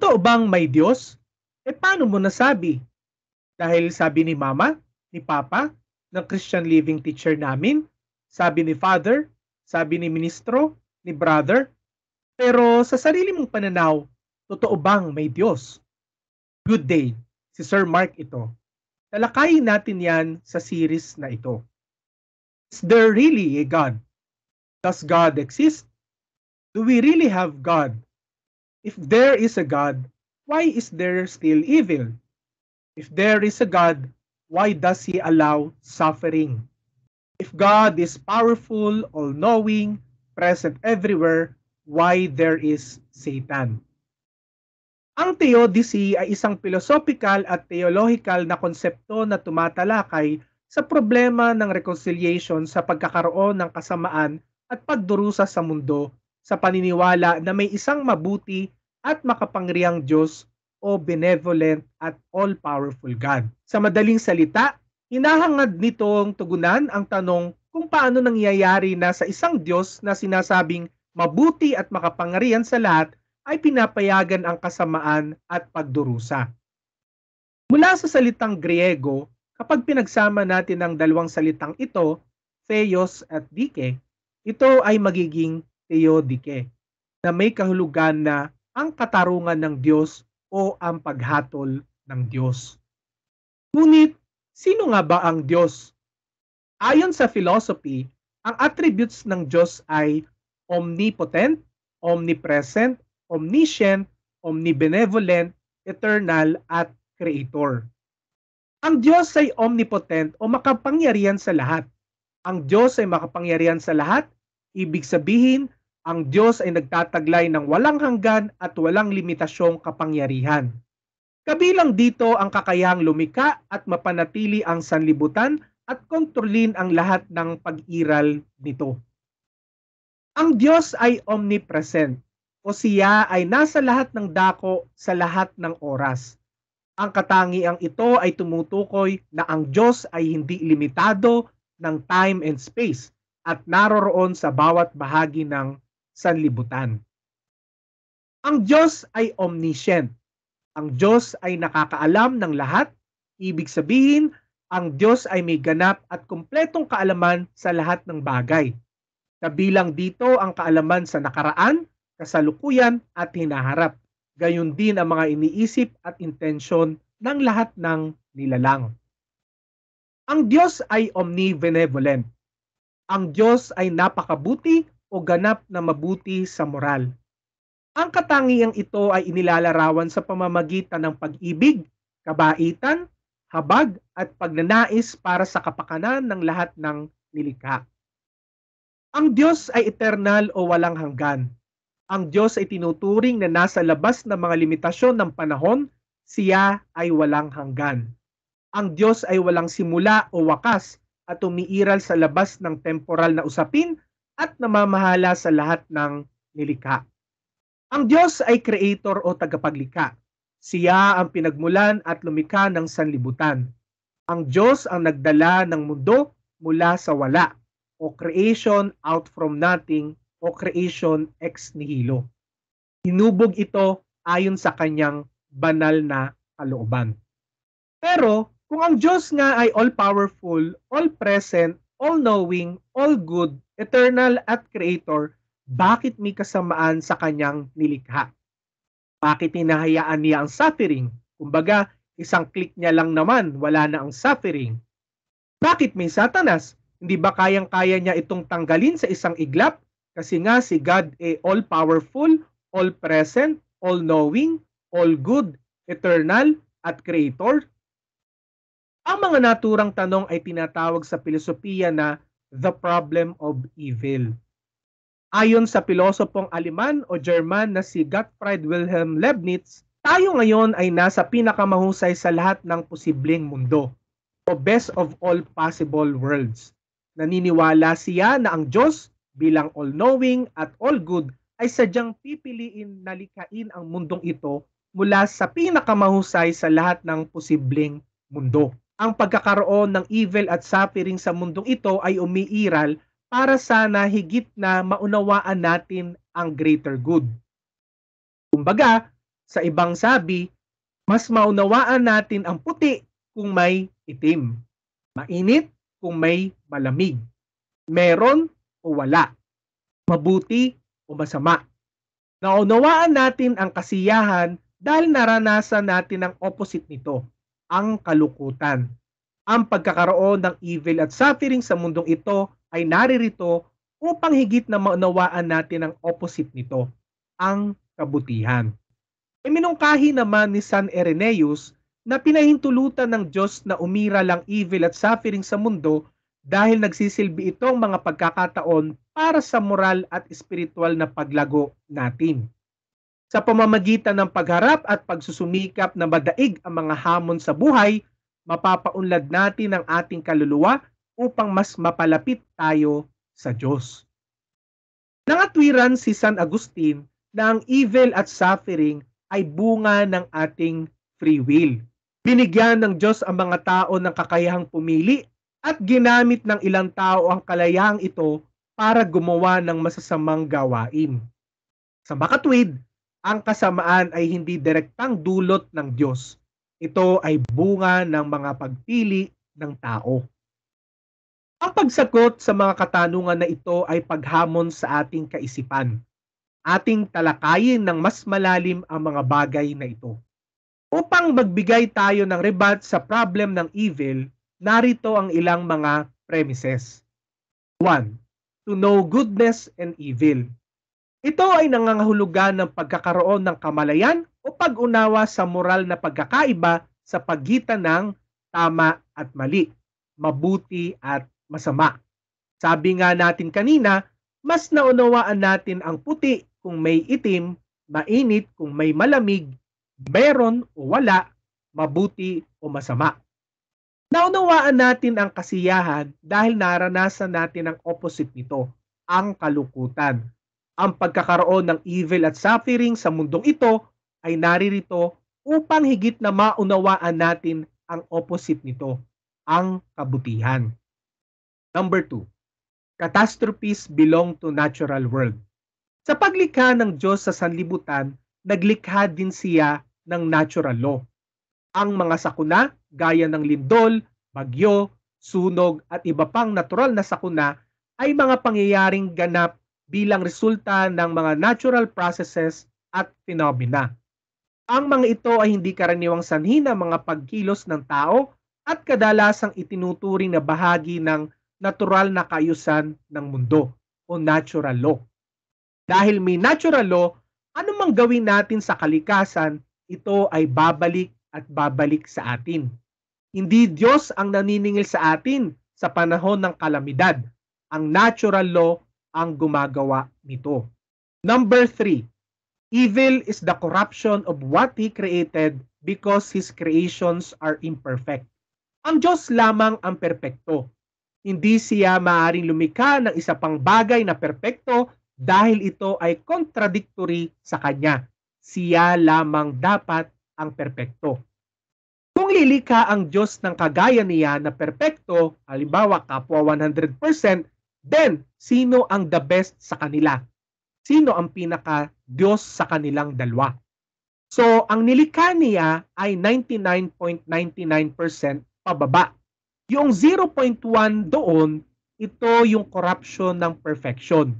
Totoo bang may Diyos? Paano mo nasabi? Dahil sabi ni Mama, ni Papa, ng Christian Living teacher namin, sabi ni Father, sabi ni Ministro, ni Brother. Pero sa sarili mong pananaw, totoo bang may Diyos? Good day, si Sir Mark ito. Talakayin natin yan sa series na ito. Is there really a God? Does God exist? Do we really have God? If there is a God, why is there still evil? If there is a God, why does He allow suffering? If God is powerful, all-knowing, present everywhere, why there is Satan? Ang theodicy ay isang philosophical at theological na konsepto na tumatalakay sa problema ng reconciliation sa pagkakaroon ng kasamaan at pagdurusa sa mundo sa paniniwala na may isang mabuti at makapangyarihang Diyos o benevolent at all-powerful God. Sa madaling salita, hinahangad nitong tugunan ang tanong kung paano nangyayari na sa isang Diyos na sinasabing mabuti at makapangyarihan sa lahat ay pinapayagan ang kasamaan at pagdurusa. Mula sa salitang Griego, kapag pinagsama natin ang dalawang salitang ito, theos at dike, ito ay magiging theodike, na may kahulugan na ang katarungan ng Diyos o ang paghatol ng Diyos. Ngunit, sino nga ba ang Diyos? Ayon sa philosophy, ang attributes ng Diyos ay omnipotent, omnipresent, omniscient, omnibenevolent, eternal, at creator. Ang Diyos ay omnipotent o makapangyarihan sa lahat. Ang Diyos ay makapangyarihan sa lahat, ibig sabihin, ang Diyos ay nagtataglay ng walang hanggan at walang limitasyong kapangyarihan. Kabilang dito ang kakayahang lumika at mapanatili ang sanlibutan at kontrolin ang lahat ng pag-iral nito. Ang Diyos ay omnipresent o siya ay nasa lahat ng dako sa lahat ng oras. Ang katangiang ito ay tumutukoy na ang Diyos ay hindi limitado ng time and space at naroroon sa bawat bahagi ng sanlibutan. Ang Diyos ay omniscient. Ang Diyos ay nakakaalam ng lahat. Ibig sabihin, ang Diyos ay may ganap at kumpletong kaalaman sa lahat ng bagay. Kabilang dito ang kaalaman sa nakaraan, kasalukuyan at hinaharap. Gayon din ang mga iniisip at intensyon ng lahat ng nilalang. Ang Diyos ay omnibenevolent. Ang Diyos ay napakabuti o ganap na mabuti sa moral. Ang katangiang ito ay inilalarawan sa pamamagitan ng pag-ibig, kabaitan, habag at pagnanais para sa kapakanan ng lahat ng nilikha. Ang Diyos ay eternal o walang hanggan. Ang Diyos ay tinuturing na nasa labas ng mga limitasyon ng panahon, siya ay walang hanggan. Ang Diyos ay walang simula o wakas at umiiral sa labas ng temporal na usapin at namamahala sa lahat ng nilikha. Ang Diyos ay creator o tagapaglikha. Siya ang pinagmulan at lumikha ng sanlibutan. Ang Diyos ang nagdala ng mundo mula sa wala o creation out from nothing o creation ex nihilo. Hinubog ito ayon sa kanyang banal na kalooban. Pero kung ang Diyos nga ay all-powerful, all-present, all-knowing, all-good, eternal at creator, bakit may kasamaan sa kanyang nilikha? Bakit hinahayaan niya ang suffering? Kumbaga, isang click niya lang naman, wala na ang suffering. Bakit may Satanas? Hindi ba kayang-kaya niya itong tanggalin sa isang iglap? Kasi nga si God ay all-powerful, all-present, all-knowing, all-good, eternal, at creator. Ang mga naturang tanong ay tinatawag sa filosofiya na the problem of evil. Ayon sa pilosopong Aleman o German na si Gottfried Wilhelm Leibniz, tayo ngayon ay nasa pinakamahusay sa lahat ng posibleng mundo, o best of all possible worlds. Naniniwala siya na ang Diyos bilang all-knowing at all-good ay sadyang pipiliin na likhain ang mundong ito mula sa pinakamahusay sa lahat ng posibleng mundo. Ang pagkakaroon ng evil at suffering sa mundong ito ay umiiral para sana higit na maunawaan natin ang greater good. Kumbaga, Sa ibang sabi, mas maunawaan natin ang puti kung may itim, mainit kung may malamig, meron o wala, mabuti o masama. Naunawaan natin ang kasiyahan dahil naranasan natin ang opposite nito, ang kalukutan. Ang pagkakaroon ng evil at suffering sa mundong ito ay naririto upang higit na maunawaan natin ang opposite nito, ang kabutihan. Iminungkahi naman ni San Irenaeus na pinahintulutan ng Diyos na umira lang evil at suffering sa mundo dahil nagsisilbi itong mga pagkakataon para sa moral at espiritual na paglago natin. Sa pamamagitan ng pagharap at pagsusumikap na madaig ang mga hamon sa buhay, mapapaunlad natin ang ating kaluluwa upang mas mapalapit tayo sa Diyos. Nangatwiran si San Agustin na ang evil at suffering ay bunga ng ating free will. Binigyan ng Diyos ang mga tao ng kakayahang pumili at ginamit ng ilang tao ang kalayahang ito para gumawa ng masasamang gawain. Sa makatwid, ang kasamaan ay hindi direktang dulot ng Diyos. Ito ay bunga ng mga pagpili ng tao. Ang pagsagot sa mga katanungan na ito ay paghamon sa ating kaisipan. Ating talakayin ng mas malalim ang mga bagay na ito. Upang magbigay tayo ng rebat sa problem ng evil, narito ang ilang mga premises. 1. To know goodness and evil. Ito ay nangangahulugan ng pagkakaroon ng kamalayan o pag-unawa sa moral na pagkakaiba sa pagitan ng tama at mali, mabuti at masama. Sabi nga natin kanina, mas naunawaan natin ang puti kung may itim, mainit kung may malamig, meron o wala, mabuti o masama. Naunawaan natin ang kasiyahan dahil naranasan natin ang opposite nito, ang kalukutan. Ang pagkakaroon ng evil at suffering sa mundong ito ay naririto upang higit na maunawaan natin ang opposite nito, ang kabutihan. Number 2. Catastrophes belong to natural world. Sa paglikha ng Diyos sa sanlibutan, naglikha din siya ng natural law. Ang mga sakuna, gaya ng lindol, bagyo, sunog at iba pang natural na sakuna ay mga pangyayaring ganap bilang resulta ng mga natural processes at phenomena. Ang mga ito ay hindi karaniwang sanhi ng mga pagkilos ng tao at kadalasang itinuturing na bahagi ng natural na kaayusan ng mundo o natural law. Dahil may natural law, anumang gawin natin sa kalikasan, ito ay babalik at babalik sa atin. Hindi Diyos ang naniningil sa atin sa panahon ng kalamidad. Ang natural law ang gumagawa nito. Number 3. Evil is the corruption of what He created because His creations are imperfect. Ang Diyos lamang ang perpekto. Hindi siya maaaring lumikha ng isa pang bagay na perpekto dahil ito ay contradictory sa Kanya. Siya lamang dapat ang perpekto. Kung lilikha ang Diyos ng kagaya niya na perpekto, halimbawa kapwa 100%, then sino ang the best sa kanila? Sino ang pinaka-Diyos sa kanilang dalawa? So, ang nilikha niya ay 99.99% pababa. Yung 0.1 doon, ito yung corruption ng perfection.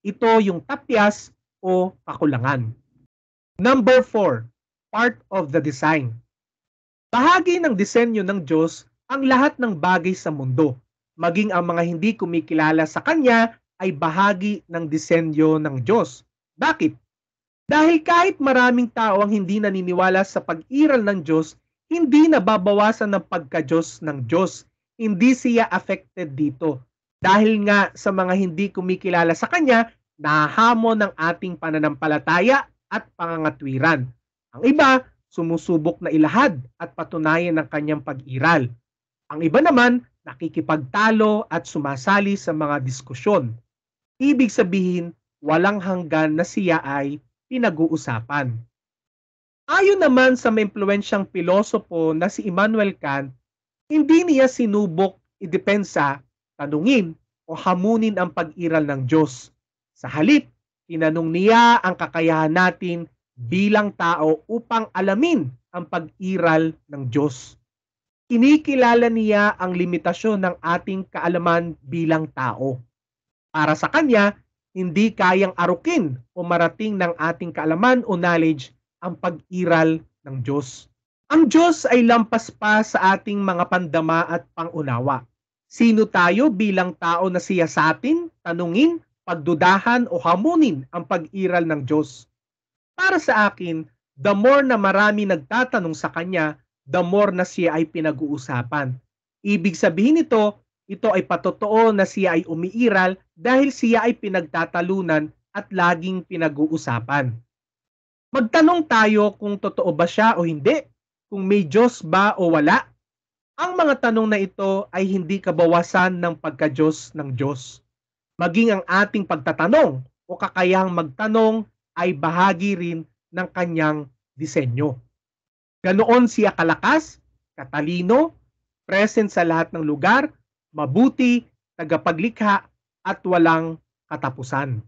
Ito yung tapyas o kakulangan. Number 4, part of the design. Bahagi ng disenyo ng Diyos ang lahat ng bagay sa mundo. Maging ang mga hindi kumikilala sa Kanya ay bahagi ng disenyo ng Diyos. Bakit? Dahil kahit maraming tao ang hindi naniniwala sa pag-iral ng Diyos, hindi nababawasan ng pagka-Diyos ng Diyos. Hindi siya affected dito. Dahil nga sa mga hindi kumikilala sa Kanya, nahahamon ng ating pananampalataya at pangangatwiran. Ang iba, sumusubok na ilahad at patunayan ng Kanyang pag-iral. Ang iba naman, nakikipagtalo at sumasali sa mga diskusyon. Ibig sabihin, walang hanggan na siya ay pinag-uusapan. Ayon naman sa maimpluwensyang pilosopo na si Immanuel Kant, hindi niya sinubok idepensa, tanungin o hamunin ang pag-iral ng Diyos. Sa halip, tinanong niya ang kakayahan natin bilang tao upang alamin ang pag-iral ng Diyos. Kinikilala niya ang limitasyon ng ating kaalaman bilang tao. Para sa kanya, hindi kayang arukin o marating ng ating kaalaman o knowledge ang pag-iral ng Diyos. Ang Diyos ay lampas pa sa ating mga pandama at pangunawa. Sino tayo bilang tao na siya sa atin, tanungin, pagdudahan o hamunin ang pag-iral ng Diyos? Para sa akin, the more na marami nagtatanong sa Kanya, the more na siya ay pinag-uusapan. Ibig sabihin nito, ito ay patotoo na siya ay umiiral dahil siya ay pinagtatalunan at laging pinag-uusapan. Magtanong tayo kung totoo ba siya o hindi, kung may Diyos ba o wala. Ang mga tanong na ito ay hindi kabawasan ng pagka-Diyos ng Diyos. Maging ang ating pagtatanong o kakayahang magtanong ay bahagi rin ng kanyang disenyo. Ganoon siya kalakas, katalino, present sa lahat ng lugar, mabuti, tagapaglikha, at walang katapusan.